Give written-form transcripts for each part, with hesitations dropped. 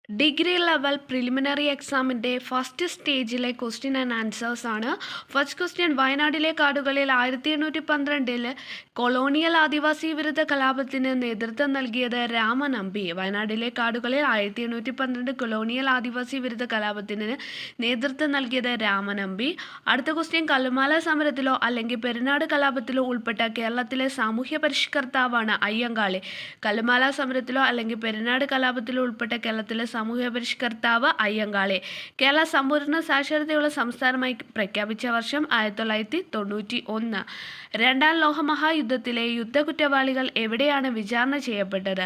Degree level preliminary എക്സാമിൻ്റെ first സ്റ്റേജിലെ question and answers ആണ്. First question, വയനാട്ടിലെ കാടുകളിൽ 1812 കൊളോണിയൽ ആദിവാസി വിരുദ്ധ കലാപത്തിന് നേതൃത്വം നൽകിയത് രാമനമ്പി. വയനാട്ടിലെ കാടുകളിൽ 1812 കൊളോണിയൽ ആദിവാസി വിരുദ്ധ കലാപത്തിന് നേതൃത്വം നൽകിയത് രാമനമ്പി. അടുത്ത ക്വസ്റ്റ്യൻ, കല്ലുമാല സമരത്തിലോ അല്ലെങ്കിൽ പെരുന്നാട് കലാപത്തിലോ ഉൾപ്പെട്ട കേരളത്തിലെ സാമൂഹ്യ പരിഷ്കർത്താവാണ് അയ്യങ്കാളി. കല്ലുമാല സമരത്തിലോ അല്ലെങ്കിൽ പെരുന്നാട് കലാപത്തിലോ ഉൾപ്പെട്ട കേരളത്തിലെ സാമൂഹ്യ പരിഷ്കർത്താവ് അയ്യങ്കാളി. കേരള സമ്പൂർണ്ണ സാക്ഷരതയുള്ള സംസ്ഥാനമായി പ്രഖ്യാപിച്ച വർഷം 1991. രണ്ടാം ലോകമഹായുദ്ധത്തിലെ യുദ്ധക്കുറ്റവാളികൾ എവിടെയാണ് വിചാരണ ചെയ്യപ്പെട്ടത്?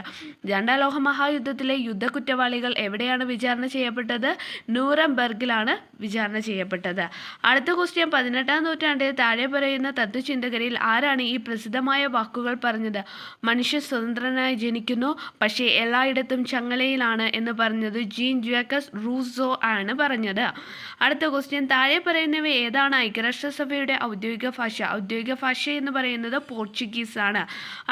രണ്ടാം ലോകമഹായുദ്ധത്തിലെ യുദ്ധക്കുറ്റവാളികൾ എവിടെയാണ് വിചാരണ ചെയ്യപ്പെട്ടത്? ന്യൂറംബർഗിലാണ് വിചാരണ ചെയ്യപ്പെട്ടത്. അടുത്ത ക്വസ്റ്റ്യൻ, 18-ാം നൂറ്റാണ്ടിൽ താഴെ പറയുന്ന തത്വചിന്തകരിൽ ആരാണ് ഈ പ്രസിദ്ധമായ വാക്കുകൾ പറഞ്ഞത്? മനുഷ്യൻ സ്വതന്ത്രനായി ജനിക്കുന്നു, പക്ഷേ എല്ലായിടത്തും ചങ്ങലയിലാണ് എന്ന് പറഞ്ഞത് ജീൻ ജാക്കസ് റൂസോ ആണ് പറഞ്ഞത്. അടുത്ത ക്വസ്റ്റ്യൻ, താഴെ പറയുന്നവ ഏതാണ് ഐക്യരാഷ്ട്രസഭയുടെ ഔദ്യോഗിക ഭാഷ? ഔദ്യോഗിക ഭാഷ എന്ന് പറയുന്നത് പോർച്ചുഗീസ് ആണ്.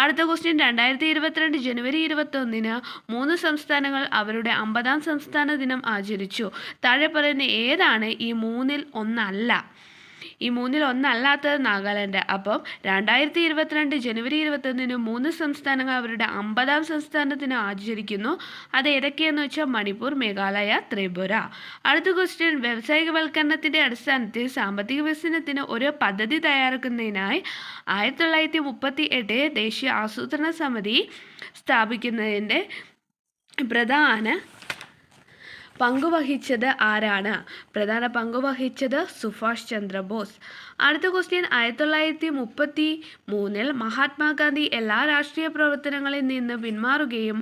അടുത്ത ക്വസ്റ്റ്യൻ, 2022 ജനുവരി 21 3 സംസ്ഥാനങ്ങൾ അവരുടെ 50-ാം സംസ്ഥാന ദിനം ആചരിച്ചു. താഴെ പറയുന്ന ഏതാണ് ഈ മൂന്നിൽ ഒന്നല്ല? ഈ മൂന്നിൽ ഒന്നല്ലാത്തത് നാഗാലാൻഡ്. അപ്പം 2022 ജനുവരി 21 3 സംസ്ഥാനങ്ങൾ അവരുടെ 50-ാം സംസ്ഥാനത്തിന് ആചരിക്കുന്നു. അത് ഏതൊക്കെയെന്ന് വെച്ചാൽ മണിപ്പൂർ, മേഘാലയ, ത്രിപുര. അടുത്ത ക്വസ്റ്റ്യൻ, വ്യാവസായികവൽക്കരണത്തിൻ്റെ അടിസ്ഥാനത്തിൽ സാമ്പത്തിക വികസനത്തിന് ഒരു പദ്ധതി തയ്യാറാക്കുന്നതിനായി 1938 ദേശീയ ആസൂത്രണ സമിതി സ്ഥാപിക്കുന്നതിൻ്റെ പ്രധാന പങ്കുവഹിച്ചത് ആരാണ്? പ്രധാന പങ്കുവഹിച്ചത് സുഭാഷ് ചന്ദ്രബോസ്. അടുത്ത ക്വസ്റ്റ്യൻ, 1933 മഹാത്മാഗാന്ധി എല്ലാ രാഷ്ട്രീയ പ്രവർത്തനങ്ങളിൽ നിന്ന് പിന്മാറുകയും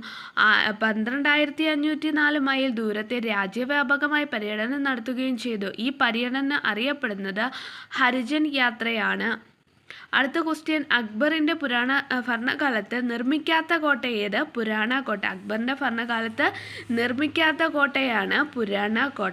12,504 മൈൽ ദൂരത്തെ രാജ്യവ്യാപകമായി പര്യടനം നടത്തുകയും ചെയ്തു. ഈ പര്യടനം അറിയപ്പെടുന്നത് ഹരിജൻ യാത്രയാണ്. അടുത്ത ക്വസ്റ്റ്യൻ, അക്ബറിൻ്റെ ഭരണകാലത്ത് നിർമ്മിക്കാത്ത കോട്ട ഏത്? പുരാണ കോട്ട. അക്ബറിൻ്റെ ഭരണകാലത്ത് നിർമ്മിക്കാത്ത കോട്ടയാണ് പുരാണ കോട്ട.